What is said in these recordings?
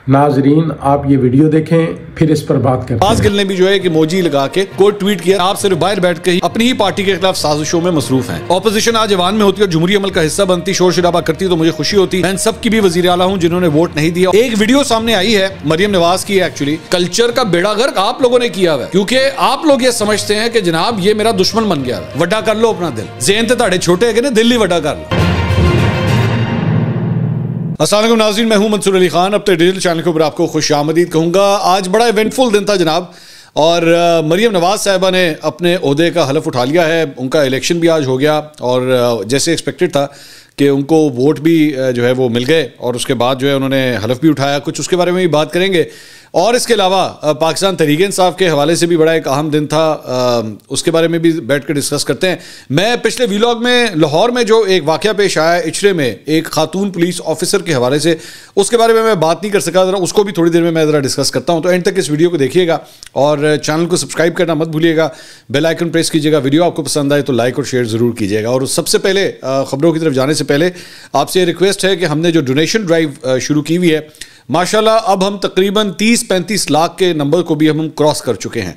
ناظرین آپ یہ ویڈیو دیکھیں پھر اس پر بات کریں۔ نواز گل نے بھی جو ہے کہ موجی لگا کے کوٹ ٹویٹ کیا، آپ صرف باہر بیٹھ کے ہی اپنی ہی پارٹی کے خلاف سازشوں میں مصروف ہیں۔ اپوزیشن آج ایوان میں ہوتی اور جمہوری عمل کا حصہ بنتی، شور شرابہ کرتی تو مجھے خوشی ہوتی۔ میں ان سب کی بھی وزیر اعلیٰ ہوں جنہوں نے ووٹ نہیں دیا۔ ایک ویڈیو سامنے آئی ہے مریم نواز کی، ایکچولی کلچر کا بیڑا غرق آپ لوگوں نے کیا ہے، کیونکہ آپ لوگ یہ سمجھتے ہیں کہ جناب یہ میرا دشمن بن گیا، وڈا کر لو اپنا دل، ذہن تے تاڑے چھوٹے ہے کہ دل ہی وڈا کر لو۔ السلام علیکم ناظرین، میں ہوں منصور علی خان، اپنے ڈیجیٹل چینل کے اوپر آپ کو خوش آمدید کہوں گا۔ آج بڑا ایونٹفل دن تھا جناب، اور مریم نواز صاحبہ نے اپنے عہدے کا حلف اٹھا لیا ہے۔ ان کا الیکشن بھی آج ہو گیا اور جیسے ایکسپیکٹڈ تھا کہ ان کو ووٹ بھی جو ہے وہ مل گئے، اور اس کے بعد جو ہے انہوں نے حلف بھی اٹھایا۔ کچھ اس کے بارے میں بھی بات کریں گے، اور اس کے علاوہ پاکستان تحریک انصاف کے حوالے سے بھی بڑا ایک اہم دن تھا، اس کے بارے میں بھی بیٹھ کے ڈسکس کرتے ہیں۔ میں پچھلے ویلاگ میں لاہور میں جو ایک واقعہ پیش آیا اچرے میں ایک خاتون پولیس آفیسر کے حوالے سے، اس کے بارے میں بات نہیں کر سکا، ذرا اس کو بھی تھوڑی دیر میں میں ذرا ڈسکس کرتا ہوں۔ تو اینڈ تک اس ویڈیو کو دیکھیے گا اور چینل کو سبسکرائب کرنا مت بھولیے گا، بیل آئیکن پریس کیجیے گا۔ ویڈیو آپ کو پسند آئے تو لائک اور شیئر ضرور کیجیے گا۔ اور سب سے پہلے خبروں کی طرف جانے سے پہلے آپ سے یہ ریکویسٹ ہے کہ ہم نے جو ڈونیشن ڈرائیو شروع کی ہوئی ہے، ماشاءاللہ اب ہم تقریباً 30-35 لاکھ کے نمبر کو بھی ہم کراس کر چکے ہیں۔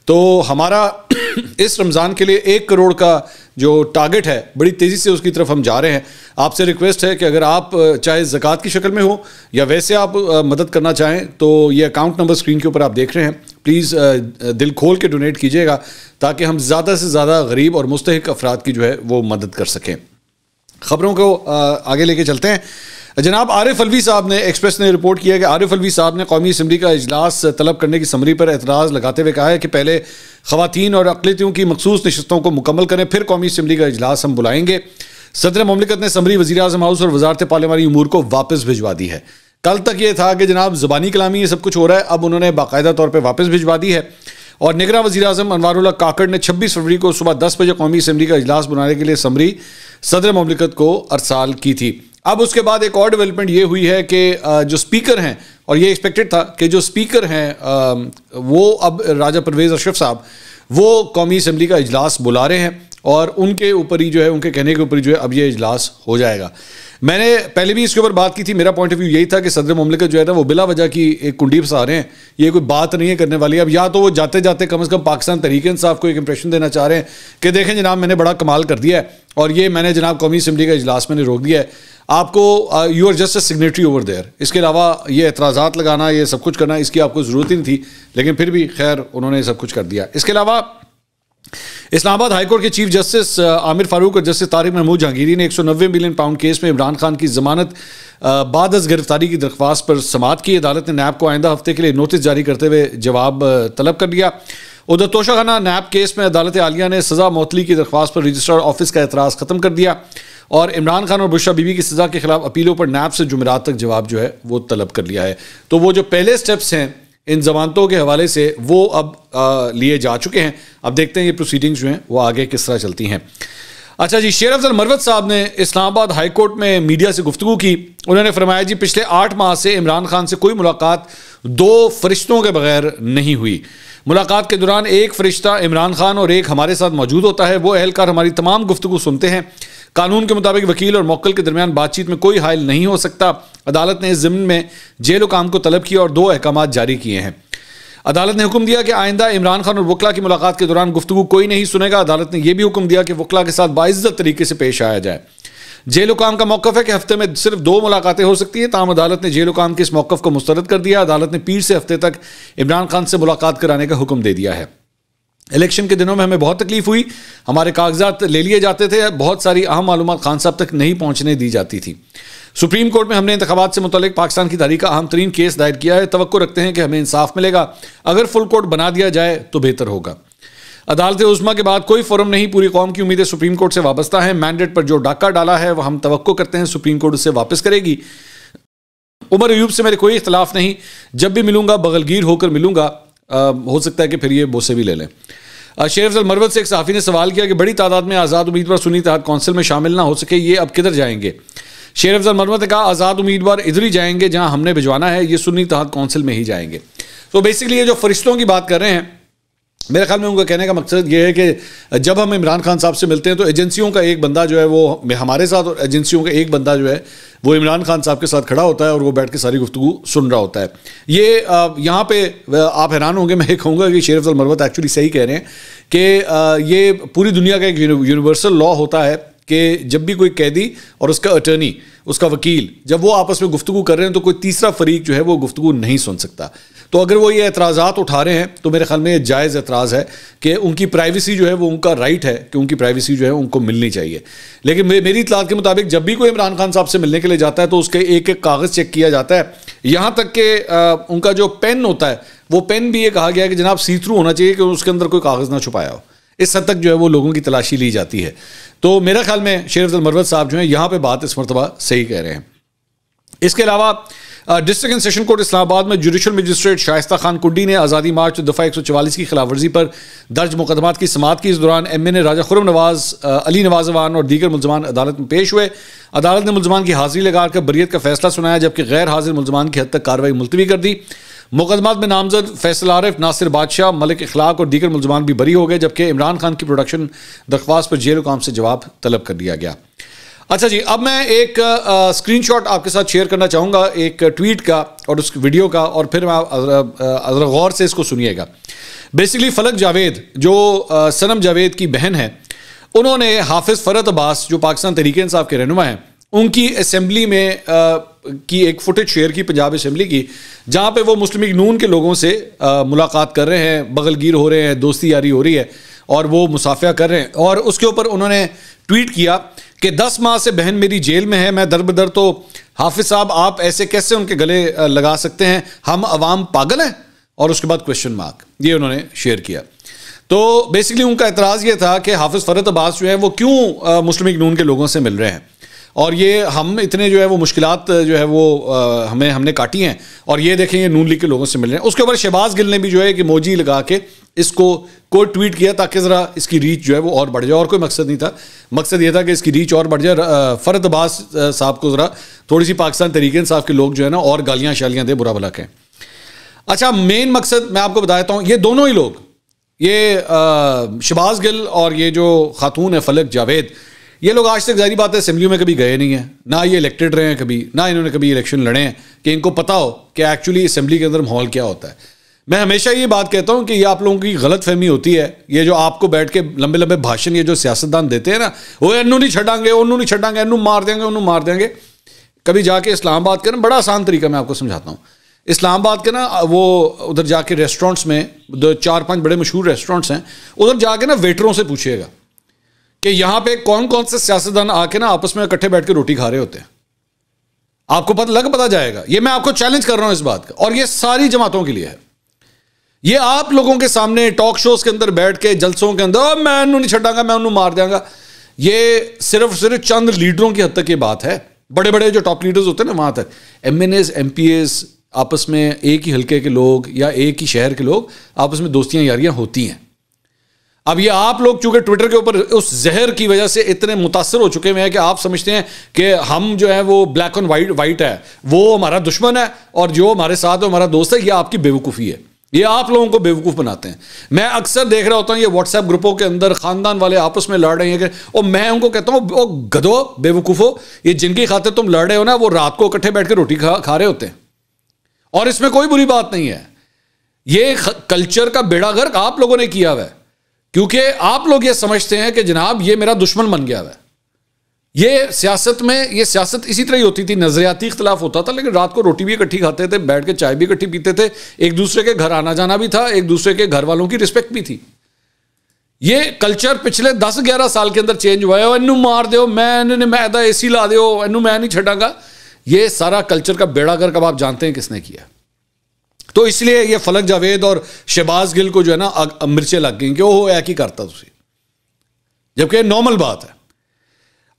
تو ہمارا اس رمضان کے لیے 1 کروڑ کا جو ٹارگٹ ہے، بڑی تیزی سے اس کی طرف ہم جا رہے ہیں۔ آپ سے ریکویسٹ ہے کہ اگر آپ چاہے زکوٰۃ کی شکل میں ہو یا ویسے آپ مدد کرنا چاہیں تو یہ اکاؤنٹ نمبر اسکرین کے اوپر آپ دیکھ رہے ہیں، پلیز دل کھول کے ڈونیٹ کیجیے گا تاکہ ہم زیادہ سے زیادہ غریب اور مستحق افراد کی جو ہے وہ مدد کر سکیں۔ خبروں کو آگے لے کے چلتے ہیں۔ جناب عارف الوی صاحب نے، ایکسپریس نے رپورٹ کیا کہ عارف الوی صاحب نے قومی اسمبلی کا اجلاس طلب کرنے کی سمری پر اعتراض لگاتے ہوئے کہا ہے کہ پہلے خواتین اور اقلیتوں کی مخصوص نشستوں کو مکمل کریں، پھر قومی اسمبلی کا اجلاس ہم بلائیں گے۔ صدر مملکت نے سمری، وزیر اعظم ہاؤس اور وزارت پارلیمانی امور کو واپس بھجوا دی ہے۔ کل تک یہ تھا کہ جناب زبانی کلامی یہ سب کچھ ہو رہا ہے، اب انہوں نے باقاعدہ طور پہ واپس بھجوا دی ہے۔ اور نگراں وزیر اعظم انوار اللہ کاکڑ نے 26 فروری کو صبح 10 بجے قومی اسمبلی کا اجلاس بنانے کے لیے سمری صدر مملکت کو ارسال کی تھی۔ اب اس کے بعد ایک اور ڈیولپمنٹ یہ ہوئی ہے کہ جو سپیکر ہیں، اور یہ ایکسپیکٹڈ تھا کہ جو سپیکر ہیں وہ اب راجہ پرویز اشرف صاحب وہ قومی اسمبلی کا اجلاس بلا رہے ہیں، اور ان کے اوپر ہی جو ہے، ان کے کہنے کے اوپر ہی جو ہے اب یہ اجلاس ہو جائے گا۔ میں نے پہلے بھی اس کے اوپر بات کی تھی، میرا پوائنٹ آف ویو یہی تھا کہ صدر مملکت جو ہے نا وہ بلا وجہ کی ایک کنڈی پھنسا رہے ہیں، یہ کوئی بات نہیں ہے کرنے والی۔ اب یا تو وہ جاتے جاتے کم از کم پاکستان تحریک انصاف کو ایک امپریشن دینا چاہ رہے ہیں کہ دیکھیں جناب میں نے بڑا کمال کر دیا ہے، اور یہ میں نے جناب قومی اسمبلی کا اجلاس میں نے روک دیا ہے، آپ کو you are just a signatory over there. اس کے علاوہ یہ اعتراضات لگانا، یہ سب کچھ کرنا، اس کی آپ کو ضرورت ہی نہیں تھی، لیکن پھر بھی خیر انہوں نے سب کچھ کر دیا۔ اس کے علاوہ اسلام آباد ہائی کورٹ کے چیف جسٹس عامر فاروق اور جسٹس طارق محمود جہانگیری نے 190 ملین پاؤنڈ کیس میں عمران خان کی ضمانت بعد از گرفتاری کی درخواست پر سماعت کی۔ عدالت نے نیب کو آئندہ ہفتے کے لیے نوٹس جاری کرتے ہوئے جواب طلب کر لیا۔ ادھر توشہ خانہ نیب کیس میں عدالت عالیہ نے سزا معطلی کی درخواست پر رجسٹرار آفس کا اعتراض ختم کر دیا، اور عمران خان اور بشرا بی بی کی سزا کے خلاف اپیلوں پر نیب سے جمعرات تک جواب جو ہے وہ طلب کر لیا ہے۔ تو وہ جو پہلے سٹیپس ہیں ان ضمانتوں کے حوالے سے وہ اب لیے جا چکے ہیں۔ اب دیکھتے ہیں یہ پروسیڈنگز جو ہیں وہ آگے کس طرح چلتی ہیں۔ اچھا جی، شیر افضل مروت صاحب نے اسلام آباد ہائی کورٹ میں میڈیا سے گفتگو کی۔ انہوں نے فرمایا جی پچھلے 8 ماہ سے عمران خان سے کوئی ملاقات 2 فرشتوں کے بغیر نہیں ہوئی۔ ملاقات کے دوران ایک فرشتہ عمران خان اور ایک ہمارے ساتھ موجود ہوتا ہے، وہ اہلکار ہماری تمام گفتگو سنتے ہیں۔ قانون کے مطابق وکیل اور موکل کے درمیان بات چیت میں کوئی حائل نہیں ہو سکتا۔ عدالت نے اس ضمن میں جیل حکام کو طلب کیا اور 2 احکامات جاری کیے ہیں۔ عدالت نے حکم دیا کہ آئندہ عمران خان اور وکلا کی ملاقات کے دوران گفتگو کوئی نہیں سنے گا۔ عدالت نے یہ بھی حکم دیا کہ وکلا کے ساتھ باعزت طریقے سے پیش آیا جائے۔ جیل حکام کا موقف ہے کہ ہفتے میں صرف 2 ملاقاتیں ہو سکتی ہیں، تاہم عدالت نے جیل حکام کے اس موقف کو مسترد کر دیا۔ عدالت نے پیر سے ہفتے تک عمران خان سے ملاقات کرانے کا حکم دے دیا ہے۔ الیکشن کے دنوں میں ہمیں بہت تکلیف ہوئی، ہمارے کاغذات لے لیے جاتے تھے، بہت ساری اہم معلومات خان صاحب تک نہیں پہنچنے دی جاتی تھی۔ سپریم کورٹ میں ہم نے انتخابات سے متعلق پاکستان کی تاریخ کا اہم ترین کیس دائر کیا ہے، توقع رکھتے ہیں کہ ہمیں انصاف ملے گا، اگر فل کورٹ بنا دیا جائے تو بہتر ہوگا۔ عدالت عظمیٰ کے بعد کوئی فورم نہیں، پوری قوم کی امیدیں سپریم کورٹ سے وابستہ ہیں۔ مینڈیٹ پر جو ڈاکہ ڈالا ہے وہ ہم توقع کرتے ہیں سپریم کورٹ اسے واپس کرے گی۔ عمر ایوب سے میرے کوئی اختلاف نہیں، جب بھی ملوں گا بغلگیر ہو کر ملوں گا، ہو سکتا ہے کہ پھر یہ بوسے بھی لے لیں۔ شیر افضل مروت سے ایک صحافی نے سوال کیا کہ بڑی تعداد میں آزاد امیدوار سنی اتحاد کونسل میں شامل نہ ہو سکے، یہ اب کدھر جائیں گے؟ شیر افضل مروت نے کہا آزاد امیدوار ادھر ہی جائیں گے جہاں ہم نے بھجوانا ہے، یہ سنی اتحاد کونسل میں ہی جائیں گے۔ تو بیسیکلی یہ جو فرشتوں کی بات کر رہے ہیں میرے خیال میں ان کا کہنے کا مقصد یہ ہے کہ جب ہم عمران خان صاحب سے ملتے ہیں تو ایجنسیوں کا ایک بندہ جو ہے وہ ہمارے ساتھ، اور ایجنسیوں کا ایک بندہ جو ہے وہ عمران خان صاحب کے ساتھ کھڑا ہوتا ہے اور وہ بیٹھ کے ساری گفتگو سن رہا ہوتا ہے. یہ یہاں پہ آپ حیران ہوں گے، میں کہوں گا کہ شیخ افضل مروت ایکچولی صحیح کہہ رہے ہیں کہ یہ پوری دنیا کا ایک یونیورسل لا ہوتا ہے کہ جب بھی کوئی قیدی اور اس کا اٹرنی، اس کا وکیل، جب وہ آپس میں گفتگو کر رہے ہیں تو کوئی تیسرا فریق جو ہے وہ گفتگو نہیں سن سکتا. تو اگر وہ یہ اعتراضات اٹھا رہے ہیں تو میرے خیال میں یہ جائز اعتراض ہے کہ ان کی پرائیویسی جو ہے وہ ان کا رائٹ ہے کہ ان کی پرائیویسی جو ہے ان کو ملنی چاہیے. لیکن میری اطلاعات کے مطابق جب بھی کوئی عمران خان صاحب سے ملنے کے لیے جاتا ہے تو اس کے ایک ایک کاغذ چیک کیا جاتا ہے، یہاں تک کہ ان کا جو پین ہوتا ہے وہ پین بھی یہ کہا گیا ہے کہ جناب سی تھرو ہونا چاہیے کہ اس کے اندر کوئی کاغذ نہ چھپایا ہو. اس حد تک جو ہے وہ لوگوں کی تلاشی لی جاتی ہے. تو میرے خیال میں شیخ افضل مروت صاحب جو ہیں یہاں پہ بات اس مرتبہ صحیح کہہ رہے ہیں. اس کے علاوہ ڈسٹرکٹ اینڈ سیشن کورٹ اسلام آباد میں جوڈیشل مجسٹریٹ شائستہ خان کنڈی نے آزادی مارچ دفعہ 144 کی خلاف ورزی پر درج مقدمات کی سماعت کی. اس دوران ایم این اے راجہ خرم نواز، علی نواز اوان اور دیگر ملزمان عدالت میں پیش ہوئے. عدالت نے ملزمان کی حاضری لگا کر بریت کا فیصلہ سنایا جبکہ غیر حاضر ملزمان کی حد تک کارروائی ملتوی کر دی. مقدمات میں نامزد فیصل عارف، ناصر بادشاہ، ملک اخلاق اور دیگر ملزمان بھی بری ہو گئے جبکہ عمران خان کی پروڈکشن درخواست پر جیل حکام سے جواب طلب کر لیا گیا. اچھا جی، اب میں ایک اسکرین شاٹ آپ کے ساتھ شیئر کرنا چاہوں گا ایک ٹویٹ کا اور اس ویڈیو کا، اور پھر ذرا غور سے اس کو سنیے گا. بیسیکلی فلک جاوید جو صنم جاوید کی بہن ہے، انہوں نے حافظ فرحت عباس جو پاکستان تحریک انصاف کے رہنما ہیں، ان کی اسمبلی میں کی ایک فوٹیج شیئر کی، پنجاب اسمبلی کی، جہاں پہ وہ مسلم لیگ نون کے لوگوں سے ملاقات کر رہے ہیں، بغل گیر ہو رہے ہیں، دوستی یاری ہو رہی ہے اور وہ مصافحہ کر رہے ہیں. اور اس کے اوپر انہوں نے ٹویٹ کیا کہ 10 ماہ سے بہن میری جیل میں ہے، میں در بدر، تو حافظ صاحب آپ ایسے کیسے ان کے گلے لگا سکتے ہیں، ہم عوام پاگل ہیں؟ اور اس کے بعد کویشچن مارک یہ انہوں نے شیئر کیا. تو بیسیکلی ان کا اعتراض یہ تھا کہ حافظ فرحت عباس جو ہے وہ کیوں مسلم لیگ نون کے لوگوں سے مل رہے ہیں، اور یہ ہم اتنے جو ہے وہ مشکلات جو ہے وہ ہم نے کاٹی ہیں، اور یہ دیکھیں یہ نون لیگ کے لوگوں سے مل رہے ہیں. اس کے اوپر شہباز گل نے بھی جو ہے کہ موجی لگا کے اس کو کوئی ٹویٹ کیا تاکہ ذرا اس کی ریچ جو ہے وہ اور بڑھ جائے، اور کوئی مقصد نہیں تھا. مقصد یہ تھا کہ اس کی ریچ اور بڑھ جائے، فرحت عباس صاحب کو ذرا تھوڑی سی پاکستان تحریک انصاف کے لوگ جو ہے نا اور گالیاں شالیاں دے، برا بھلا کہیں. اچھا، مین مقصد میں آپ کو بتاتا ہوں، یہ دونوں ہی لوگ، یہ شہباز گل اور یہ جو خاتون ہے فلک جاوید، یہ لوگ آج تک ظاہری بات ہے اسمبلیوں میں کبھی گئے نہیں ہیں، نہ یہ الیکٹڈ رہے ہیں کبھی، نہ انہوں نے کبھی الیکشن لڑے ہیں کہ ان کو پتہ ہو کہ ایکچولی اسمبلی کے اندر ماحول کیا ہوتا ہے. میں ہمیشہ یہ بات کہتا ہوں کہ یہ آپ لوگوں کی غلط فہمی ہوتی ہے، یہ جو آپ کو بیٹھ کے لمبے لمبے بھاشن یہ جو سیاستدان دیتے ہیں نا، وہ انہوں نہیں چھڑیں گے، انہوں نہیں چھڑیں گے، انہوں مار دیں گے، انہوں مار دیں گے. کبھی جا کے اسلام آباد کا نا بڑا آسان طریقہ میں آپ کو سمجھاتا ہوں. اسلام آباد کے نا وہ ادھر جا کے ریسٹورنٹس میں 4-5 بڑے مشہور ریسٹورنٹس ہیں، ادھر جا کے نا ویٹروں سے پوچھیے گا کہ یہاں پہ کون کون سے سیاستدان آ کے نا آپس میں اکٹھے بیٹھ کے روٹی کھا رہے ہوتے ہیں. آپ کو پتہ جائے گا. یہ میں آپ کو چیلنج کر رہا ہوں اس بات کا، اور یہ ساری جماعتوں کے لیے ہے. یہ آپ لوگوں کے سامنے ٹاک شوز کے اندر بیٹھ کے جلسوں کے اندر میں انہوں نہیں چھڑاں گا، میں انہوں مار دوں گا، یہ صرف چند لیڈروں کی حد تک یہ بات ہے. بڑے بڑے جو ٹاپ لیڈرز ہوتے ہیں نا وہاں تک، M N As, M P As, آپس میں ایک ہی حلقے کے لوگ یا ایک ہی شہر کے لوگ آپس میں دوستیاں یاریاں ہوتی ہیں. اب یہ آپ لوگ چونکہ ٹویٹر کے اوپر اس زہر کی وجہ سے اتنے متاثر ہو چکے ہیں کہ آپ سمجھتے ہیں کہ ہم جو ہے وہ بلیک اینڈ وائٹ ہے، وہ ہمارا دشمن ہے، اور جو ہمارے ساتھ ہے ہمارا دوست ہے. یہ آپ کی بیوقوفی ہے، یہ آپ لوگوں کو بیوقوف بناتے ہیں. میں اکثر دیکھ رہا ہوتا ہوں یہ واٹس ایپ گروپوں کے اندر خاندان والے آپس میں لڑ رہے ہیں، اور میں ان کو کہتا ہوں او گدھو، بیوقوفو، یہ جن کی خاطر تم لڑ رہے ہو نا وہ رات کو اکٹھے بیٹھ کے روٹی کھا رہے ہوتے ہیں، اور اس میں کوئی بری بات نہیں ہے. یہ کلچر کا بیڑا غرق آپ لوگوں نے کیا ہوا ہے، کیونکہ آپ لوگ یہ سمجھتے ہیں کہ جناب یہ میرا دشمن بن گیا ہوا ہے. یہ سیاست اسی طرح ہی ہوتی تھی، نظریاتی اختلاف ہوتا تھا لیکن رات کو روٹی بھی اکٹھی کھاتے تھے، بیٹھ کے چائے بھی اکٹھی پیتے تھے، ایک دوسرے کے گھر آنا جانا بھی تھا، ایک دوسرے کے گھر والوں کی رسپیکٹ بھی تھی. یہ کلچر پچھلے 10-11 سال کے اندر چینج ہوا ہے. انہوں مار دیو، میں اے سی لا دیو، انہوں میں نہیں چھڑاں گا. یہ سارا کلچر کا بیڑا غرق اب آپ جانتے ہیں کس نے کیا. تو اس لیے یہ فلک جاوید اور شہباز گل کو جو ہے نا مرچیں لگ گئیں کہ وہ ایک ہی کرتا تھی، جبکہ نارمل بات ہے.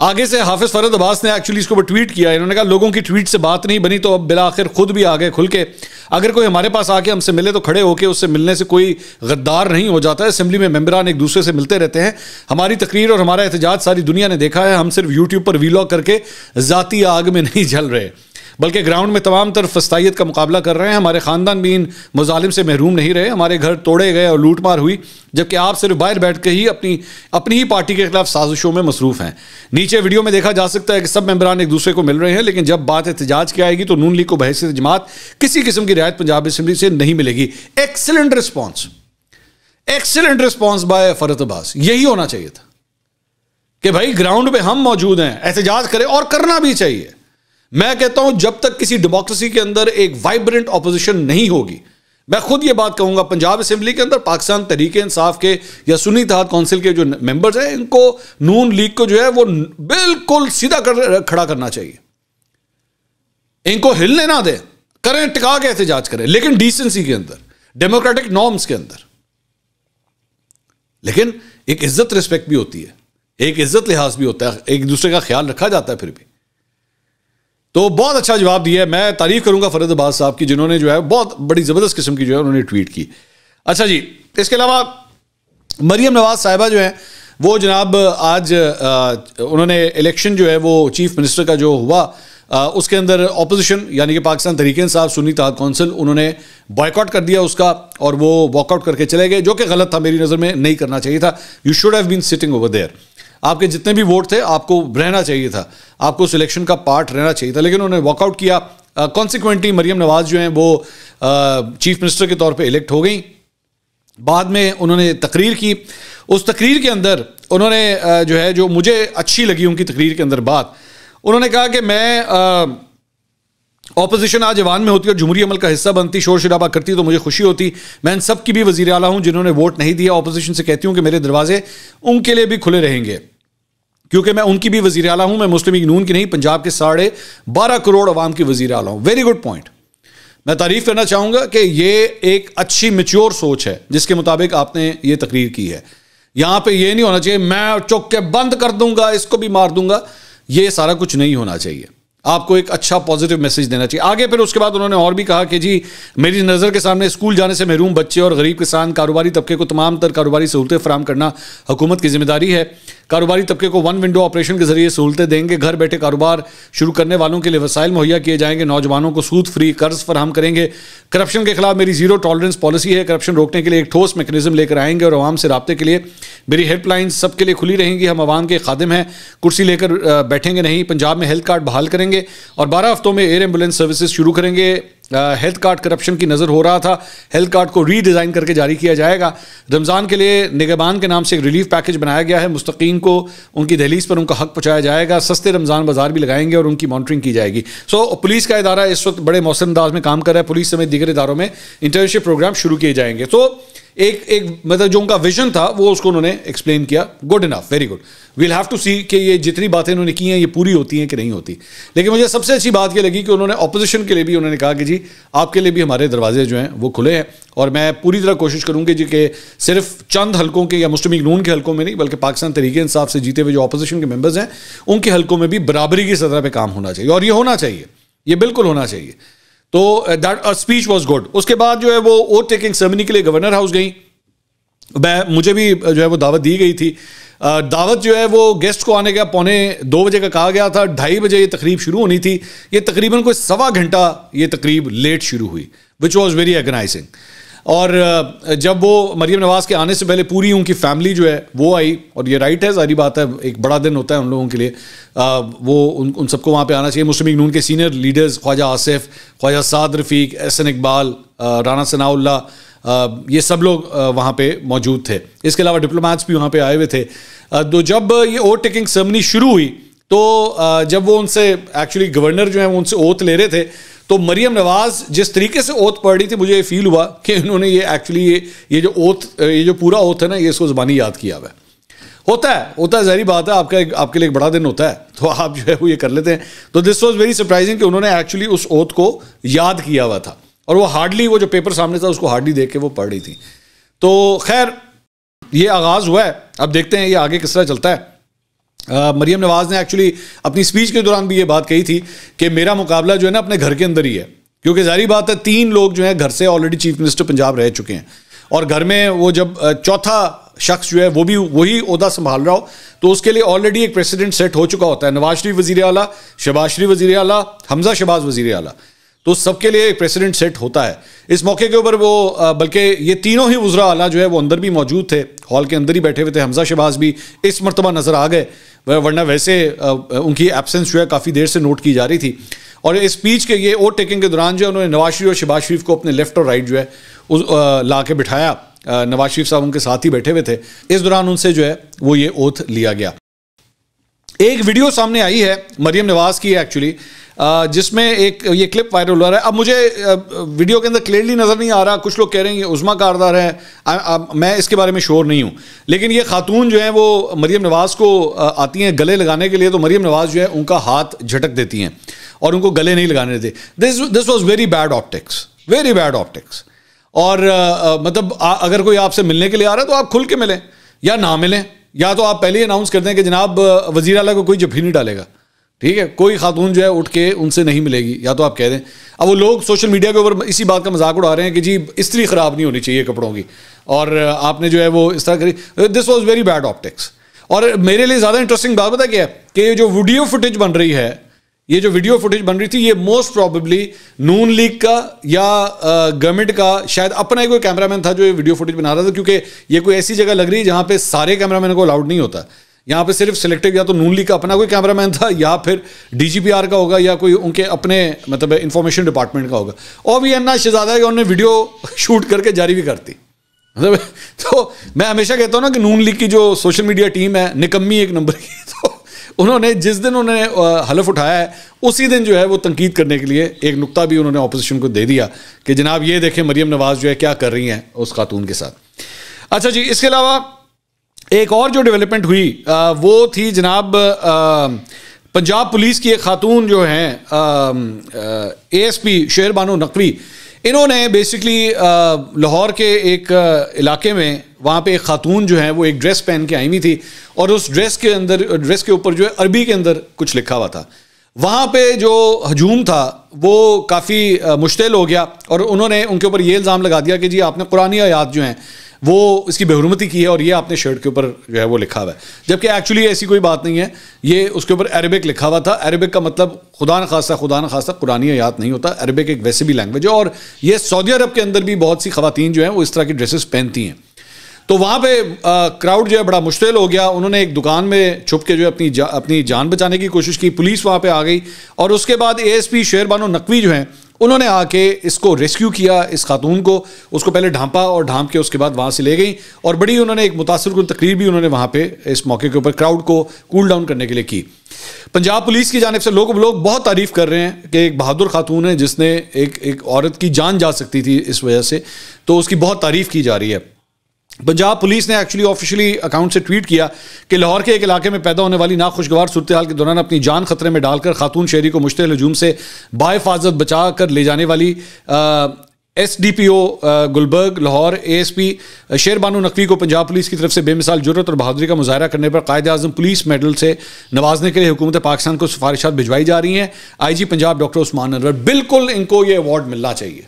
آگے سے حافظ فرحت عباس نے ایکچولی اس کو ٹویٹ کیا، انہوں نے کہا لوگوں کی ٹویٹ سے بات نہیں بنی تو اب بالآخر خود بھی آگے کھل کے اگر کوئی ہمارے پاس آ کے ہم سے ملے تو کھڑے ہو کے اس سے ملنے سے کوئی غدار نہیں ہو جاتا ہے. اسمبلی میں ممبران ایک دوسرے سے ملتے رہتے ہیں. ہماری تقریر اور ہمارا احتجاج ساری دنیا نے دیکھا ہے. ہم صرف یوٹیوب پر ویلاگ کر کے ذاتی آگ میں نہیں جل رہے. بلکہ گراؤنڈ میں تمام تر فسطائیت کا مقابلہ کر رہے ہیں. ہمارے خاندان بھی ان مظالم سے محروم نہیں رہے, ہمارے گھر توڑے گئے اور لوٹ مار ہوئی, جبکہ آپ صرف باہر بیٹھ کے ہی اپنی ہی پارٹی کے خلاف سازشوں میں مصروف ہیں. نیچے ویڈیو میں دیکھا جا سکتا ہے کہ سب ممبران ایک دوسرے کو مل رہے ہیں, لیکن جب بات احتجاج کی آئے گی تو نون لیگ کو بحیثیت جماعت کسی قسم کی رعایت پنجاب اسمبلی سے نہیں ملے گی. ایکسلنٹ رسپانس بائی فرحت عباس. یہی ہونا چاہیے تھا کہ بھائی گراؤنڈ پہ ہم موجود ہیں, احتجاج کریں, اور کرنا بھی چاہیے. میں کہتا ہوں جب تک کسی ڈیموکریسی کے اندر ایک وائبرنٹ اپوزیشن نہیں ہوگی, میں خود یہ بات کہوں گا, پنجاب اسمبلی کے اندر پاکستان تحریک انصاف کے یا سنی اتحاد کونسل کے جو ممبرز ہیں, ان کو نون لیگ کو جو ہے وہ بالکل سیدھا کھڑا کرنا چاہیے. ان کو ہلنے نہ دیں, کریں, ٹکا کے احتجاج کریں, لیکن ڈیسنسی کے اندر, ڈیموکریٹک نارمز کے اندر. لیکن ایک عزت رسپیکٹ بھی ہوتی ہے, ایک عزت لحاظ بھی ہوتا ہے, ایک دوسرے کا خیال رکھا جاتا ہے پھر بھی. تو بہت اچھا جواب دیا ہے. میں تعریف کروں گا فرحت عباس صاحب کی, جنہوں نے جو ہے بہت بڑی زبردست قسم کی جو ہے انہوں نے ٹویٹ کی. اچھا جی, اس کے علاوہ مریم نواز صاحبہ جو ہیں وہ جناب آج انہوں نے الیکشن جو ہے وہ چیف منسٹر کا جو ہوا اس کے اندر اپوزیشن یعنی کہ پاکستان تحریک انصاف سنی اتحاد کونسل انہوں نے بائیکاٹ کر دیا اس کا, اور وہ واک آؤٹ کر کے چلے گئے, جو کہ غلط تھا میری نظر میں, نہیں کرنا چاہیے تھا. You should have been sitting over there. آپ کے جتنے بھی ووٹ تھے آپ کو رہنا چاہیے تھا, آپ کو سلیکشن کا پارٹ رہنا چاہیے تھا, لیکن انہوں نے واک آؤٹ کیا. کانسیکوینٹلی مریم نواز جو ہیں وہ چیف منسٹر کے طور پہ الیکٹ ہو گئیں. بعد میں انہوں نے تقریر کی. اس تقریر کے اندر انہوں نے جو ہے, جو مجھے اچھی لگی ان کی تقریر کے اندر بات, انہوں نے کہا کہ میں اپوزیشن آج ایوان میں ہوتی اور جمہوری عمل کا حصہ بنتی, شور شرابہ کرتی تو مجھے خوشی ہوتی. میں ان سب کی بھی وزیر اعلیٰ ہوں جنہوں نے ووٹ نہیں دیا. اپوزیشن سے کہتی ہوں کہ میرے دروازے ان کے لیے بھی کھلے رہیں گے, کیونکہ میں ان کی بھی وزیر اعلیٰ ہوں. میں مسلم لیگ نون کی نہیں, پنجاب کے 12.5 کروڑ عوام کی وزیر اعلیٰ ہوں. Very good point. میں تعریف کرنا چاہوں گا کہ یہ ایک اچھی میچور سوچ ہے جس کے مطابق آپ نے یہ تقریر کی ہے. یہاں پہ یہ نہیں ہونا چاہیے میں چوک کے بند کر دوں گا, اس کو بھی مار دوں گا, یہ سارا کچھ نہیں ہونا چاہیے. آپ کو ایک اچھا پازیٹیو میسج دینا چاہیے. آگے پھر اس کے بعد انہوں نے اور بھی کہا کہ جی میری نظر کے سامنے اسکول جانے سے محروم بچے اور غریب کسان, کاروباری طبقے کو تمام تر کاروباری سہولتیں فراہم کرنا حکومت کی ذمہ داری ہے. کاروباری طبقے کو 1 ونڈو آپریشن کے ذریعے سہولتیں دیں گے. گھر بیٹھے کاروبار شروع کرنے والوں کے لیے وسائل مہیا کیے جائیں گے. نوجوانوں کو سود فری قرض فراہم کریں گے. کرپشن کے خلاف میری زیرو ٹالرنس پالیسی ہے. کرپشن روکنے کے لیے ایک ٹھوس میکنزم لے کر آئیں گے, اور عوام سے رابطے کے لیے میری ہیلپ لائن سب کے لیے کھلی رہیں گی. ہم عوام کے خادم ہیں, کرسی لے کر بیٹھیں گے نہیں. پنجاب میں ہیلتھ کارڈ بحال کریں گے, اور 12 ہفتوں میں ایئر ایمبولینس سروسز شروع کریں گے. ہیلتھ کارڈ کرپشن کی نظر ہو رہا تھا, ہیلتھ کارڈ کو ری ڈیزائن کر کے جاری کیا جائے گا. رمضان کے لیے نگہبان کے نام سے ایک ریلیف پیکج بنایا گیا ہے. مستقین کو ان کی دہلیز پر ان کا حق پہنچایا جائے گا. سستے رمضان بازار بھی لگائیں گے اور ان کی مانیٹرنگ کی جائے گی. پولیس کا ادارہ اس وقت بڑے مؤثر انداز میں کام کر رہا ہے. پولیس سمیت دیگر اداروں میں انٹرنشپ پروگرام شروع کیے جائیں گے. تو ایک مطلب جو ان کا ویژن تھا وہ اس کو انہوں نے ایکسپلین کیا. Good enough, very good. We'll have to see کہ یہ جتنی باتیں انہوں نے کی ہیں یہ پوری ہوتی ہیں کہ نہیں ہوتی. لیکن مجھے سب سے اچھی بات یہ لگی کہ انہوں نے اپوزیشن کے لیے بھی انہوں نے کہا کہ جی آپ کے لیے بھی ہمارے دروازے جو ہیں وہ کھلے ہیں, اور میں پوری طرح کوشش کروں گی جی کہ صرف چند حلقوں کے یا مسلم لیگ نون کے حلقوں میں نہیں بلکہ پاکستان تحریک انصاف سے جیتے ہوئے جو اپوزیشن کے ممبرز ہیں ان کے حلقوں میں بھی برابری کی سطح پہ کام ہونا چاہیے, اور یہ ہونا چاہیے, یہ بالکل ہونا چاہیے. تو دیٹ اسپیچ واز گڈ. اس کے بعد جو ہے وہ اوتھ ٹیکنگ سیرمنی کے لیے گورنر ہاؤس گئیں. مجھے بھی جو ہے وہ دعوت دی گئی تھی. دعوت جو ہے وہ گیسٹ کو آنے کا 1:45 بجے کا کہا گیا تھا. 2:30 بجے یہ تقریب شروع ہونی تھی. یہ تقریباً کوئی 1.25 گھنٹہ یہ تقریب لیٹ شروع ہوئی, وچ واز ویری ایگنائزنگ. اور جب وہ مریم نواز کے آنے سے پہلے پوری ان کی فیملی جو ہے وہ آئی, اور یہ رائٹ ہے, ظاہری بات ہے, ایک بڑا دن ہوتا ہے ان لوگوں کے لیے, وہ ان سب کو وہاں پہ آنا چاہیے. مسلم لیگ نون کے سینئر لیڈرز خواجہ آصف, خواجہ سعد رفیق, احسن اقبال, رانا ثناء اللہ, یہ سب لوگ وہاں پہ موجود تھے. اس کے علاوہ ڈپلومیٹس بھی وہاں پہ آئے ہوئے تھے. تو جب یہ اوتھ ٹیکنگ سیرمنی شروع ہوئی تو جب وہ ان سے ایکچولی گورنر جو ہیں وہ ان سے اوتھ لے رہے تھے, تو مریم نواز جس طریقے سے اوتھ پڑھ رہی تھی مجھے یہ فیل ہوا کہ انہوں نے یہ ایکچولی یہ جو پورا اوتھ ہے نا یہ اس کو زبانی یاد کیا ہوا ہے. ہوتا ہے, ظاہری بات ہے, آپ کے لیے ایک بڑا دن ہوتا ہے تو آپ جو ہے وہ یہ کر لیتے ہیں. تو دس واز ویری سرپرائزنگ کہ انہوں نے ایکچولی اس اوتھ کو یاد کیا ہوا تھا, اور وہ ہارڈلی وہ جو پیپر سامنے تھا اس کو ہارڈلی دیکھ کے وہ پڑھ رہی تھی. تو خیر یہ آغاز ہوا ہے, اب دیکھتے ہیں یہ آگے کس طرح چلتا ہے. مریم نواز نے ایکچولی اپنی سپیچ کے دوران بھی یہ بات کہی تھی کہ میرا مقابلہ جو ہے نا اپنے گھر کے اندر ہی ہے, کیونکہ ظاہری بات ہے 3 لوگ جو ہیں گھر سے آلریڈی چیف منسٹر پنجاب رہ چکے ہیں, اور گھر میں وہ جب چوتھا شخص جو ہے وہ بھی وہی عہدہ سنبھال رہا ہو تو اس کے لیے آلریڈی ایک پریسیڈنٹ سیٹ ہو چکا ہوتا ہے. نواز شریف وزیر اعلیٰ, شہباز شریف وزیر اعلیٰ, حمزہ شہباز وزیر اعلیٰ, تو سب کے لیے ایک پریسیڈنٹ سیٹ ہوتا ہے. اس موقع کے اوپر وہ بلکہ یہ تینوں ہی وزراء اعلیٰ جو ہے وہ اندر بھی موجود تھے, ہال کے اندر ہی بیٹھے ہوئے تھے. حمزہ شہباز بھی اس مرتبہ نظر آ گئے, ورنہ ویسے ان کی ایبسنس جو ہے کافی دیر سے نوٹ کی جا رہی تھی. اور اس اسپیچ کے یہ اوٹ ٹیکنگ کے دوران جو ہے انہوں نے نواز شریف اور شہباز شریف کو اپنے لیفٹ اور رائٹ جو ہے لا کے بٹھایا. نواز شریف صاحب ان کے ساتھ ہی بیٹھے ہوئے تھے. اس دوران ان سے جو ہے وہ یہ اوتھ لیا گیا. ایک ویڈیو سامنے آئی ہے مریم نواز کی ایکچولی, جس میں ایک یہ کلپ وائرل ہو رہا ہے. اب مجھے ویڈیو کے اندر کلیئرلی نظر نہیں آ رہا, کچھ لوگ کہہ رہے ہیں یہ عظمیٰ کاردار ہے, میں اس کے بارے میں شور نہیں ہوں. لیکن یہ خاتون جو ہیں وہ مریم نواز کو آتی ہیں گلے لگانے کے لیے, تو مریم نواز جو ہے ان کا ہاتھ جھٹک دیتی ہیں اور ان کو گلے نہیں لگانے دیتے. This was very bad optics, very bad optics. اور مطلب اگر کوئی آپ سے ملنے کے لیے آ رہا ہے تو آپ کھل کے ملیں یا نہ ملیں, یا تو آپ پہلے ہی اناؤنس کر دیں کہ جناب وزیر اعلیٰ کو کوئی جبھی نہیں ڈالے گا, ٹھیک ہے, کوئی خاتون جو ہے اٹھ کے ان سے نہیں ملے گی, یا تو آپ کہہ دیں. اب وہ لوگ سوشل میڈیا کے اوپر اسی بات کا مذاق اڑا رہے ہیں کہ جی استری خراب نہیں ہونی چاہیے کپڑوں کی, اور آپ نے جو ہے وہ اس طرح کری. This was very bad optics. اور میرے لیے زیادہ انٹرسٹنگ بات پتہ کیا ہے کہ یہ جو ویڈیو فوٹیج بن رہی ہے, یہ جو ویڈیو فوٹیج بن رہی تھی, یہ موسٹ پروبیبلی نون لیگ کا یا گورنمنٹ کا شاید اپنا ہی کوئی کیمرہ مین تھا جو یہ ویڈیو فوٹیج بنا رہا تھا, کیونکہ یہ کوئی ایسی جگہ لگ رہی ہے جہاں پہ سارے کیمرہ مین کو الاؤڈ نہیں ہوتا. یہاں پہ صرف سلیکٹڈ یا تو نون لیگ کا اپنا کوئی کیمرہ مین تھا, یا پھر ڈی جی پی آر کا ہوگا, یا کوئی ان کے اپنے مطلب انفارمیشن ڈپارٹمنٹ کا ہوگا. اور بھی اننا شہزادہ ہے کہ انہوں نے ویڈیو شوٹ کر کے جاری بھی کرتی. تو میں ہمیشہ کہتا ہوں نا کہ نون لیگ کی جو سوشل میڈیا ٹیم ہے نکمی ایک نمبر کی. تو انہوں نے جس دن انہوں نے حلف اٹھایا ہے اسی دن جو ہے وہ تنقید کرنے کے لیے ایک نقطہ بھی انہوں نے اپوزیشن کو دے دیا کہ جناب یہ دیکھیں مریم نواز جو ہے کیا کر رہی ہیں اس خاتون کے ساتھ. اچھا جی, اس کے علاوہ ایک اور جو ڈیولپمنٹ ہوئی وہ تھی جناب پنجاب پولیس کی ایک خاتون جو ہیں اے ایس پی شہر بانو نقوی. انہوں نے بیسکلی لاہور کے ایک علاقے میں وہاں پہ ایک خاتون جو ہے وہ ایک ڈریس پہن کے آئی ہوئی تھی, اور اس ڈریس کے اوپر جو ہے عربی کے اندر کچھ لکھا ہوا تھا. وہاں پہ جو ہجوم تھا وہ کافی مشتعل ہو گیا, اور انہوں نے ان کے اوپر یہ الزام لگا دیا کہ جی آپ نے قرآنی آیات جو ہیں وہ اس کی بے حرمتی کی ہے, اور یہ آپ نے شرٹ کے اوپر جو ہے وہ لکھا ہوا ہے, جبکہ ایکچولی ایسی کوئی بات نہیں ہے. یہ اس کے اوپر عربک لکھا ہوا تھا. عربک کا مطلب خدا نخواستہ قرآنی آیات نہیں ہوتا. عربک ایک ویسے بھی لینگویج ہے, اور یہ سعودی عرب کے اندر بھی بہت سی خواتین جو ہیں وہ اس طرح کی ڈریسز پہنتی ہیں. تو وہاں پہ کراؤڈ جو ہے بڑا مشتعل ہو گیا. انہوں نے ایک دکان میں چھپ کے جو ہے اپنی جان بچانے کی کوشش کی. پولیس وہاں پہ آ گئی, اور اس کے بعد اے ایس پی شہر بانو نقوی جو ہیں انہوں نے آ کے اس کو ریسکیو کیا, اس خاتون کو. اس کو پہلے ڈھانپا اور ڈھانپ کے اس کے بعد وہاں سے لے گئی, اور بڑی انہوں نے ایک متاثر کن تقریر بھی انہوں نے وہاں پہ اس موقع کے اوپر کراؤڈ کو کول ڈاؤن کرنے کے لیے کی. پنجاب پولیس کی جانب سے لوگ بہت تعریف کر رہے ہیں کہ ایک بہادر خاتون ہے جس نے ایک عورت کی جان جا سکتی تھی اس وجہ سے, تو اس کی بہت تعریف کی جا رہی ہے. پنجاب پولیس نے ایکچولی آفیشلی اکاؤنٹ سے ٹویٹ کیا کہ لاہور کے ایک علاقے میں پیدا ہونے والی ناخوشگوار صورتحال کے دوران اپنی جان خطرے میں ڈال کر خاتون شہری کو مشتعل ہجوم سے باحفاظت بچا کر لے جانے والی S D P O Gulberg Lahore A S P شہر بانو نقوی کو پنجاب پولیس کی طرف سے بے مثال جرت اور بہادری کا مظاہرہ کرنے پر قائد اعظم پولیس میڈل سے نوازنے کے لیے حکومت پاکستان کو سفارشات بھجوائی جا رہی ہیں. آئی جی پنجاب ڈاکٹر عثمان انور, بالکل ان کو یہ ایوارڈ ملنا چاہیے.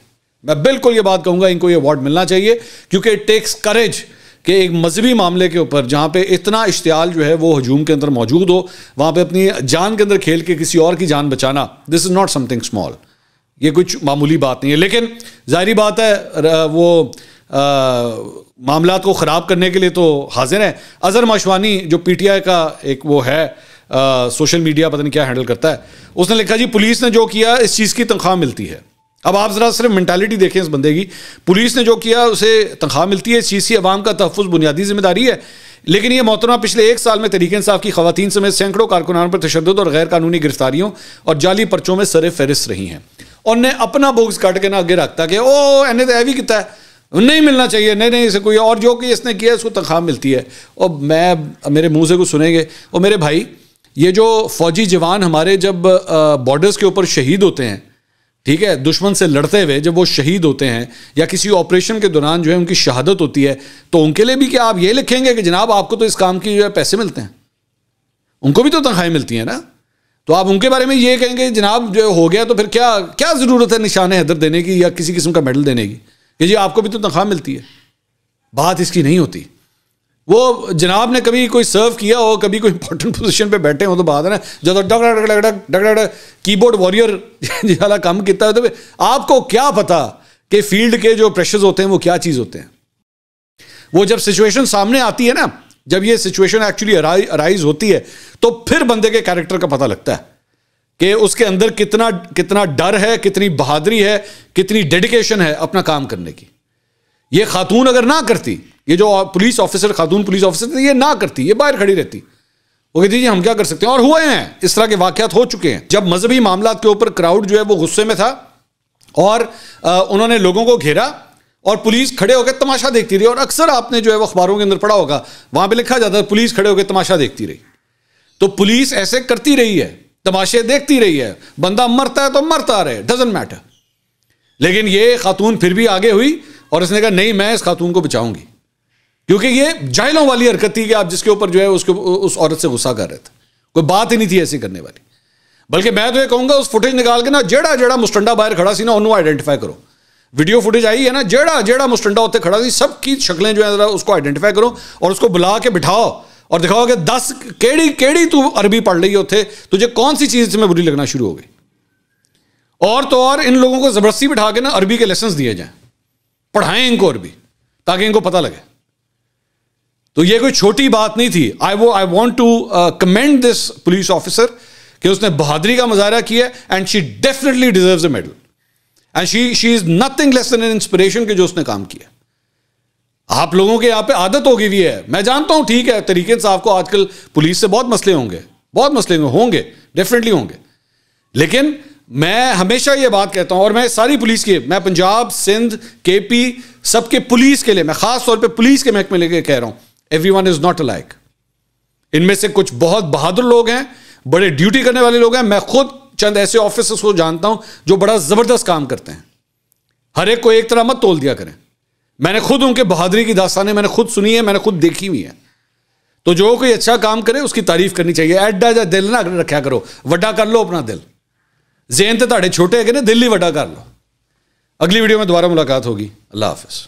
میں بالکل یہ بات کہوں گا ان کو یہ ایوارڈ ملنا چاہیے, کیونکہ اٹ ٹیکس کریج کہ ایک مذہبی معاملے کے اوپر جہاں پہ اتنا اشتعال جو ہے وہ ہجوم کے اندر موجود ہو, وہاں پہ اپنی جان کے اندر کھیل کے کسی اور کی جان بچانا, this is not something small. یہ کچھ معمولی بات نہیں ہے. لیکن ظاہری بات ہے وہ معاملات کو خراب کرنے کے لیے تو حاضر ہیں. اظہر ماشوانی جو پی ٹی آئی کا ایک وہ ہے سوشل میڈیا پتہ نہیں کیا ہینڈل کرتا ہے, اس نے لکھا جی پولیس نے جو کیا اس چیز کی تنخواہ ملتی ہے. اب آپ ذرا صرف مینٹالٹی دیکھیں اس بندے کی. پولیس نے جو کیا اسے تنخواہ ملتی ہے, اس چیز سے عوام کا تحفظ بنیادی ذمہ داری ہے. لیکن یہ محترمہ پچھلے 1 سال میں تحریک انصاف کی خواتین سمیت سینکڑوں کارکنان پر تشدد اور غیر قانونی گرفتاریوں اور جعلی پرچوں میں سر فہرست رہی ہیں. اور نے اپنا بوگز کاٹ کے نہ آگے رکھتا کہ انہیں تو ایوی کیتا ہے, نہیں ملنا چاہیے, نہیں اسے کوئی اور جو کہ اس نے کیا اس کو تنخواہ ملتی ہے. اور میرے منہ سے کچھ سنیں گے, اور میرے بھائی یہ جو فوجی جوان ہمارے جب بارڈرز کے اوپر شہید ہوتے ہیں, ٹھیک ہے, دشمن سے لڑتے ہوئے جب وہ شہید ہوتے ہیں یا کسی آپریشن کے دوران جو ہے ان کی شہادت ہوتی ہے, تو ان کے لیے بھی کیا آپ یہ لکھیں گے کہ جناب آپ کو تو اس کام کی جو ہے پیسے ملتے ہیں, ان کو بھی تو تنخواہیں ملتی ہیں نا. تو آپ ان کے بارے میں یہ کہیں گے جناب جو ہو گیا تو پھر کیا ضرورت ہے نشان حیدر دینے کی یا کسی قسم کا میڈل دینے کی کہ جی آپ کو بھی تو تنخواہ ملتی ہے. بات اس کی نہیں ہوتی. وہ جناب نے کبھی کوئی سرو کیا ہو, کبھی کوئی امپورٹنٹ پوزیشن پہ بیٹھے ہوں تو بات ہے نا, جب ڈگ کی بورڈ وارئر والا کام کیتا ہے, تو آپ کو کیا پتا کہ فیلڈ کے جو پریشرز ہوتے ہیں وہ کیا چیز ہوتے ہیں. وہ جب سچویشن سامنے آتی ہے نا, جب یہ سچویشن ایکچولی ارائز ہوتی ہے, تو پھر بندے کے کیریکٹر کا پتہ لگتا ہے کہ اس کے اندر کتنا ڈر ہے, کتنی بہادری ہے, کتنی ڈیڈیکیشن ہے اپنا کام کرنے کی. یہ خاتون اگر نہ کرتی, یہ جو پولیس آفیسر, خاتون پولیس آفیسر یہ نہ کرتی, یہ باہر کھڑی رہتی, وہ کہتی جی ہم کیا کر سکتے ہیں. اور ہوئے ہیں اس طرح کے واقعات ہو چکے ہیں, جب مذہبی معاملات کے اوپر کراؤڈ جو ہے وہ غصے میں تھا اور انہوں نے لوگوں کو گھیرا اور پولیس کھڑے ہو کے تماشا دیکھتی رہی. اور اکثر آپ نے جو ہے وہ اخباروں کے اندر پڑھا ہوگا, وہاں پہ لکھا جاتا ہے پولیس کھڑے ہو کے تماشا دیکھتی رہی. تو پولیس ایسے کرتی رہی ہے, تماشے دیکھتی رہی ہے, بندہ مرتا ہے تو مرتا رہے, ڈزنٹ میٹر. لیکن یہ خاتون پھر بھی آگے ہوئی اور اس نے کہا نہیں میں اس خاتون کو بچاؤں گی, کیونکہ یہ جاہلوں والی حرکت تھی کہ آپ جس کے اوپر جو ہے اس عورت سے غصہ کر رہے تھے, کوئی بات ہی نہیں تھی ایسی کرنے والی. بلکہ میں تو یہ کہوں گا اس فوٹیج نکال کے نا جیڑا مسٹنڈا باہر کھڑا سی نا انہوں آئیڈینٹیفائی کرو. ویڈیو فوٹیج آئی ہے نا, جیڑا مسٹنڈا ہوتے کھڑا سی, سب کی شکلیں جو ہے اس کو آئیڈینٹیفائی کرو اور اس کو بلا کے بٹھاؤ اور دکھاؤ کہ 10 کیڑی تو عربی پڑھ رہی ہوتے, تجھے کون سی چیز میں بری لگنا شروع ہو گئی. اور تو اور ان لوگوں کو زبردستی بٹھا کے نا عربی کے لیسنس دیے جائیں, پڑھائیں ان کو عربی تاکہ ان کو پتہ لگے. تو یہ کوئی چھوٹی بات نہیں تھی. I want to commend this police officer کہ اس نے بہادری کا مظاہرہ کیا and she definitely deserves a medal and she is nothing less than an inspiration کہ جو اس نے کام کیا. آپ لوگوں کے یہاں پہ عادت ہو گئی ہوئی ہے, میں جانتا ہوں, ٹھیک ہے, طریقے سے آپ کو آج کل پولیس سے بہت مسئلے ہوں گے, ڈیفینیٹلی ہوں گے. لیکن میں ہمیشہ یہ بات کہتا ہوں, اور میں ساری پولیس کے, میں پنجاب, سندھ, کے پی, سب کے پولیس کے لیے, میں خاص طور پہ پولیس کے محکمے لے کے کہہ رہا ہوں, everyone is not alike. ان میں سے کچھ بہت بہادر لوگ ہیں, بڑے ڈیوٹی کرنے والے لوگ ہیں. میں خود چند ایسے آفیسرز کو جانتا ہوں جو بڑا زبردست کام کرتے ہیں. ہر ایک کو ایک طرح مت تول دیا کریں. میں نے خود ان کے بہادری کی داستانیں میں نے خود سنی ہے, میں نے خود دیکھی ہوئی ہے. تو جو کوئی اچھا کام کرے اس کی تعریف کرنی چاہیے. ایڈا جا دل نہ رکھا کرو, وڈا کر لو اپنا دل. ذہن تو تھوڑے چھوٹے ہے کہ نا, دل ہی وڈا کر لو. اگلی ویڈیو میں دوبارہ ملاقات ہوگی. اللہ حافظ.